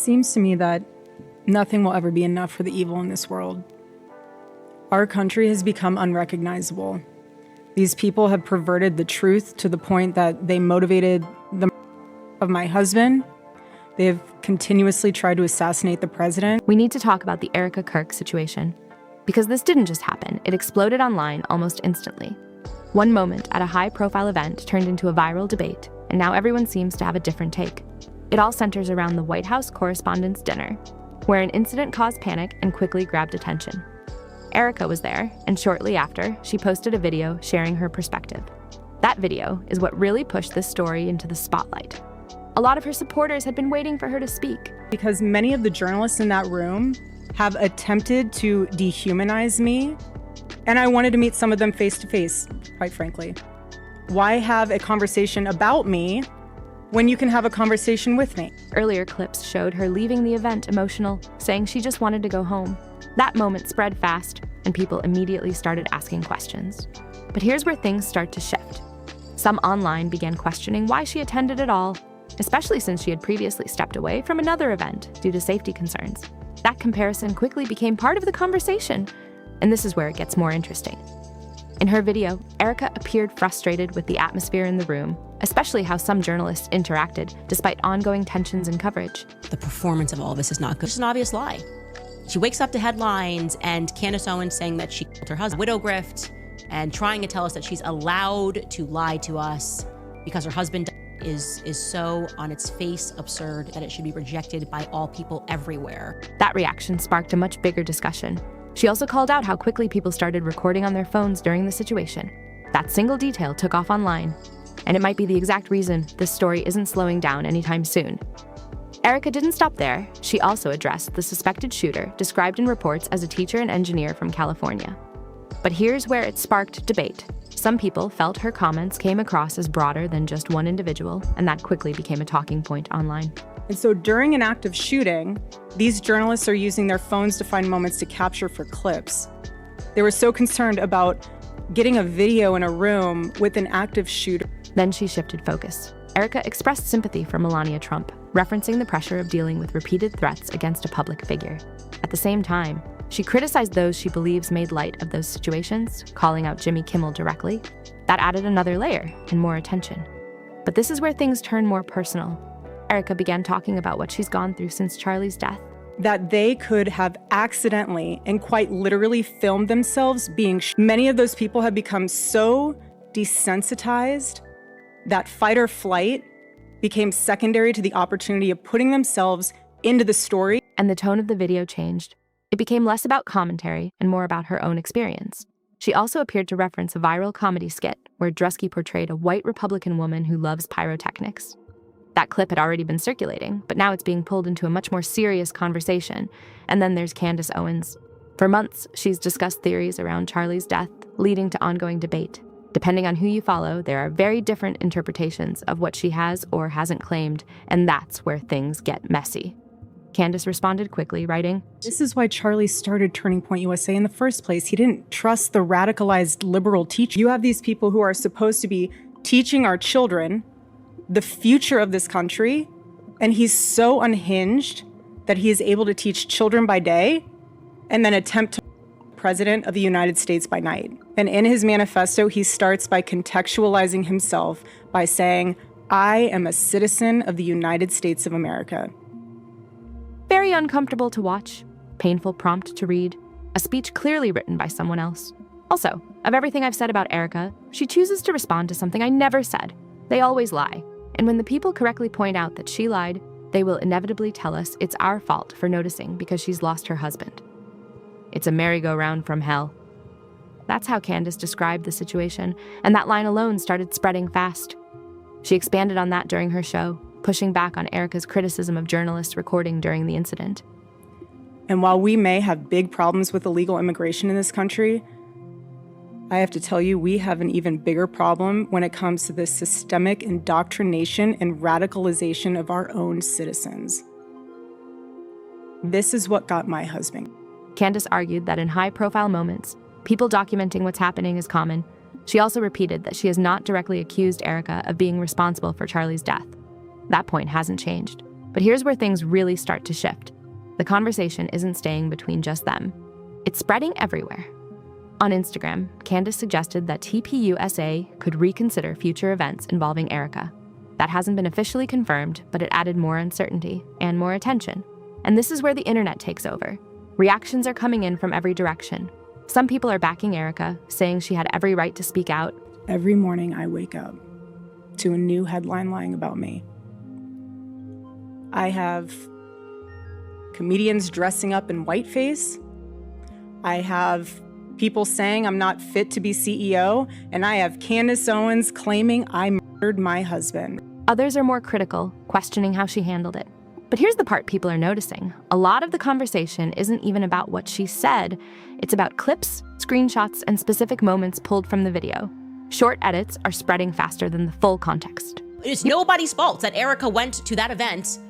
seems to me that nothing will ever be enough for the evil in this world. Our country has become unrecognizable. These people have perverted the truth to the point that they motivated the of my husband. They have continuously tried to assassinate the president. We need to talk about the Erika Kirk situation. Because this didn't just happen, it exploded online almost instantly. One moment at a high-profile event turned into a viral debate, and now everyone seems to have a different take. It all centers around the White House Correspondents' Dinner, where an incident caused panic and quickly grabbed attention. Erika was there, and shortly after, she posted a video sharing her perspective. That video is what really pushed this story into the spotlight. A lot of her supporters had been waiting for her to speak. Because many of the journalists in that room have attempted to dehumanize me, and I wanted to meet some of them face to face, quite frankly. Why have a conversation about me when you can have a conversation with me? Earlier clips showed her leaving the event emotional, saying she just wanted to go home. That moment spread fast, and people immediately started asking questions. But here's where things start to shift. Some online began questioning why she attended at all, especially since she had previously stepped away from another event due to safety concerns. That comparison quickly became part of the conversation, and this is where it gets more interesting. In her video, Erika appeared frustrated with the atmosphere in the room, especially how some journalists interacted despite ongoing tensions and coverage. The performance of all this is not good. It's an obvious lie. She wakes up to headlines and Candace Owens saying that she killed her husband, widow grift, and trying to tell us that she's allowed to lie to us because her husband is so on its face absurd that it should be rejected by all people everywhere. That reaction sparked a much bigger discussion. She also called out how quickly people started recording on their phones during the situation. That single detail took off online, and it might be the exact reason this story isn't slowing down anytime soon. Erika didn't stop there. She also addressed the suspected shooter, described in reports as a teacher and engineer from California. But here's where it sparked debate. Some people felt her comments came across as broader than just one individual, and that quickly became a talking point online. And so during an active shooting, these journalists are using their phones to find moments to capture for clips. They were so concerned about getting a video in a room with an active shooter. Then she shifted focus. Erika expressed sympathy for Melania Trump, referencing the pressure of dealing with repeated threats against a public figure. At the same time, she criticized those she believes made light of those situations, calling out Jimmy Kimmel directly. That added another layer and more attention. But this is where things turn more personal. Erika began talking about what she's gone through since Charlie's death. That they could have accidentally and quite literally filmed themselves being Many of those people have become so desensitized that fight or flight became secondary to the opportunity of putting themselves into the story. And the tone of the video changed. It became less about commentary and more about her own experience. She also appeared to reference a viral comedy skit where Drusky portrayed a white Republican woman who loves pyrotechnics. That clip had already been circulating, but now it's being pulled into a much more serious conversation. And then there's Candace Owens. For months, she's discussed theories around Charlie's death, leading to ongoing debate. Depending on who you follow, there are very different interpretations of what she has or hasn't claimed, and that's where things get messy. Candace responded quickly, writing, "This is why Charlie started Turning Point USA in the first place. He didn't trust the radicalized liberal teacher. You have these people who are supposed to be teaching our children the future of this country, and he's so unhinged that he is able to teach children by day and then attempt to be president of the United States by night." And in his manifesto, he starts by contextualizing himself by saying, "I am a citizen of the United States of America." Very uncomfortable to watch, painful prompt to read, a speech clearly written by someone else. Also, of everything I've said about Erika, she chooses to respond to something I never said. They always lie. And when the people correctly point out that she lied, they will inevitably tell us it's our fault for noticing because she's lost her husband. It's a merry-go-round from hell. That's how Candace described the situation, and that line alone started spreading fast. She expanded on that during her show, pushing back on Erika's criticism of journalists recording during the incident. And while we may have big problems with illegal immigration in this country, I have to tell you, we have an even bigger problem when it comes to the systemic indoctrination and radicalization of our own citizens. This is what got my husband. Candace argued that in high-profile moments, people documenting what's happening is common. She also repeated that she has not directly accused Erika of being responsible for Charlie's death. That point hasn't changed. But here's where things really start to shift. The conversation isn't staying between just them. It's spreading everywhere. On Instagram, Candace suggested that TPUSA could reconsider future events involving Erika. That hasn't been officially confirmed, but it added more uncertainty and more attention. And this is where the internet takes over. Reactions are coming in from every direction. Some people are backing Erika, saying she had every right to speak out. Every morning I wake up to a new headline lying about me. I have comedians dressing up in whiteface. I have people saying I'm not fit to be CEO, and I have Candace Owens claiming I murdered my husband. Others are more critical, questioning how she handled it. But here's the part people are noticing. A lot of the conversation isn't even about what she said. It's about clips, screenshots, and specific moments pulled from the video. Short edits are spreading faster than the full context. It's nobody's fault that Erika went to that event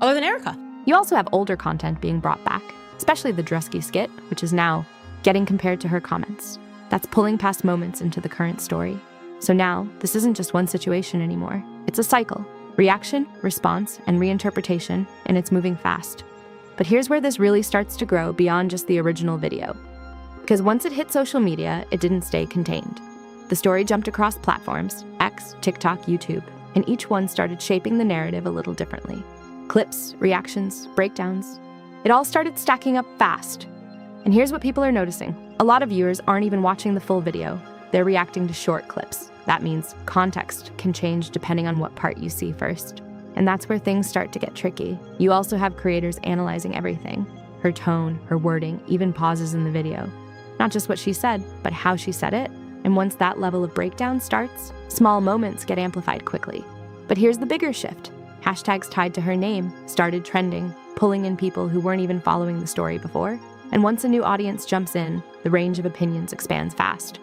other than Erika. You also have older content being brought back, especially the Drusky skit, which is now getting compared to her comments. That's pulling past moments into the current story. So now, this isn't just one situation anymore. It's a cycle. Reaction, response, and reinterpretation, and it's moving fast. But here's where this really starts to grow beyond just the original video. Because once it hit social media, it didn't stay contained. The story jumped across platforms, X, TikTok, YouTube, and each one started shaping the narrative a little differently. Clips, reactions, breakdowns. It all started stacking up fast. And here's what people are noticing. A lot of viewers aren't even watching the full video. They're reacting to short clips. That means context can change depending on what part you see first. And that's where things start to get tricky. You also have creators analyzing everything. Her tone, her wording, even pauses in the video. Not just what she said, but how she said it. And once that level of breakdown starts, small moments get amplified quickly. But here's the bigger shift. Hashtags tied to her name started trending, pulling in people who weren't even following the story before. And once a new audience jumps in, the range of opinions expands fast.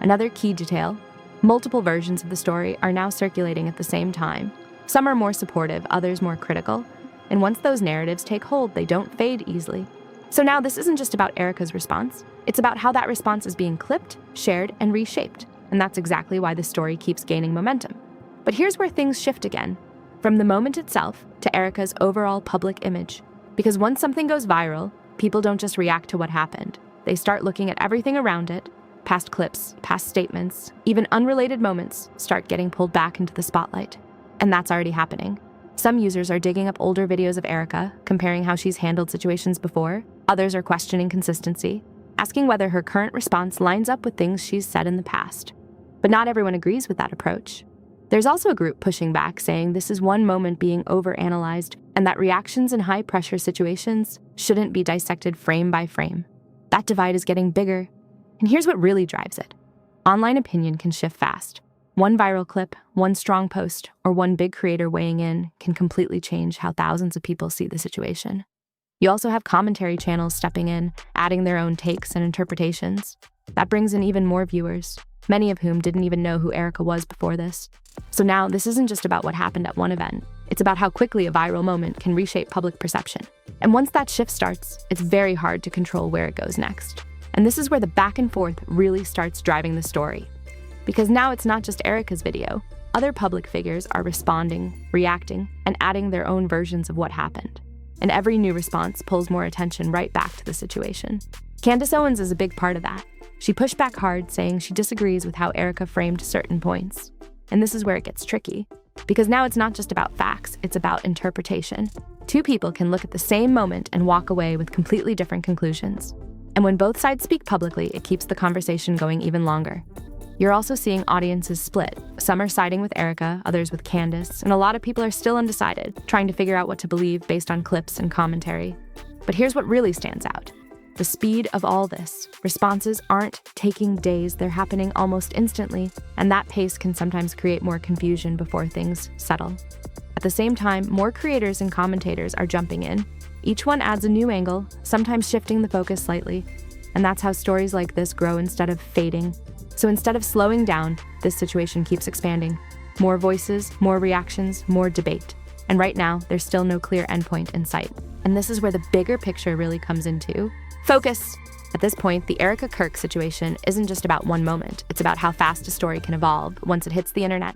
Another key detail, multiple versions of the story are now circulating at the same time. Some are more supportive, others more critical. And once those narratives take hold, they don't fade easily. So now this isn't just about Erika's response. It's about how that response is being clipped, shared, and reshaped. And that's exactly why the story keeps gaining momentum. But here's where things shift again. From the moment itself to Erika's overall public image. Because once something goes viral, people don't just react to what happened. They start looking at everything around it. Past clips, past statements, even unrelated moments start getting pulled back into the spotlight. And that's already happening. Some users are digging up older videos of Erika, comparing how she's handled situations before. Others are questioning consistency, asking whether her current response lines up with things she's said in the past. But not everyone agrees with that approach. There's also a group pushing back, saying this is one moment being overanalyzed and that reactions in high-pressure situations shouldn't be dissected frame by frame. That divide is getting bigger. And here's what really drives it. Online opinion can shift fast. One viral clip, one strong post, or one big creator weighing in can completely change how thousands of people see the situation. You also have commentary channels stepping in, adding their own takes and interpretations. That brings in even more viewers, many of whom didn't even know who Erika was before this. So now this isn't just about what happened at one event. It's about how quickly a viral moment can reshape public perception. And once that shift starts, it's very hard to control where it goes next. And this is where the back and forth really starts driving the story. Because now it's not just Erika's video. Other public figures are responding, reacting, and adding their own versions of what happened. And every new response pulls more attention right back to the situation. Candace Owens is a big part of that. She pushed back hard, saying she disagrees with how Erika framed certain points. And this is where it gets tricky. Because now it's not just about facts, it's about interpretation. Two people can look at the same moment and walk away with completely different conclusions. And when both sides speak publicly, it keeps the conversation going even longer. You're also seeing audiences split. Some are siding with Erika, others with Candace, and a lot of people are still undecided, trying to figure out what to believe based on clips and commentary. But here's what really stands out. The speed of all this. Responses aren't taking days, they're happening almost instantly, and that pace can sometimes create more confusion before things settle. At the same time, more creators and commentators are jumping in. Each one adds a new angle, sometimes shifting the focus slightly, and that's how stories like this grow instead of fading. So instead of slowing down, this situation keeps expanding. More voices, more reactions, more debate. And right now, there's still no clear endpoint in sight. And this is where the bigger picture really comes into focus. At this point, the Erika Kirk situation isn't just about one moment. It's about how fast a story can evolve once it hits the internet.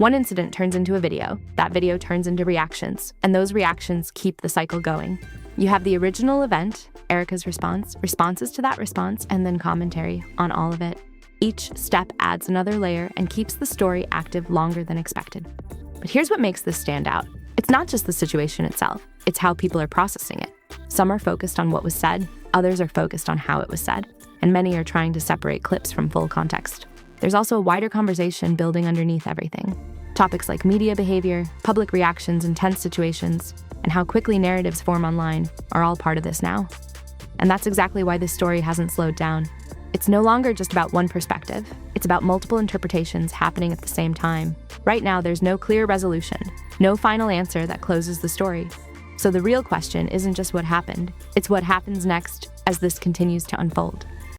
One incident turns into a video, that video turns into reactions, and those reactions keep the cycle going. You have the original event, Erika's response, responses to that response, and then commentary on all of it. Each step adds another layer and keeps the story active longer than expected. But here's what makes this stand out. It's not just the situation itself, it's how people are processing it. Some are focused on what was said, others are focused on how it was said, and many are trying to separate clips from full context. There's also a wider conversation building underneath everything. Topics like media behavior, public reactions in tense situations, and how quickly narratives form online are all part of this now. And that's exactly why this story hasn't slowed down. It's no longer just about one perspective. It's about multiple interpretations happening at the same time. Right now, there's no clear resolution, no final answer that closes the story. So the real question isn't just what happened, it's what happens next as this continues to unfold.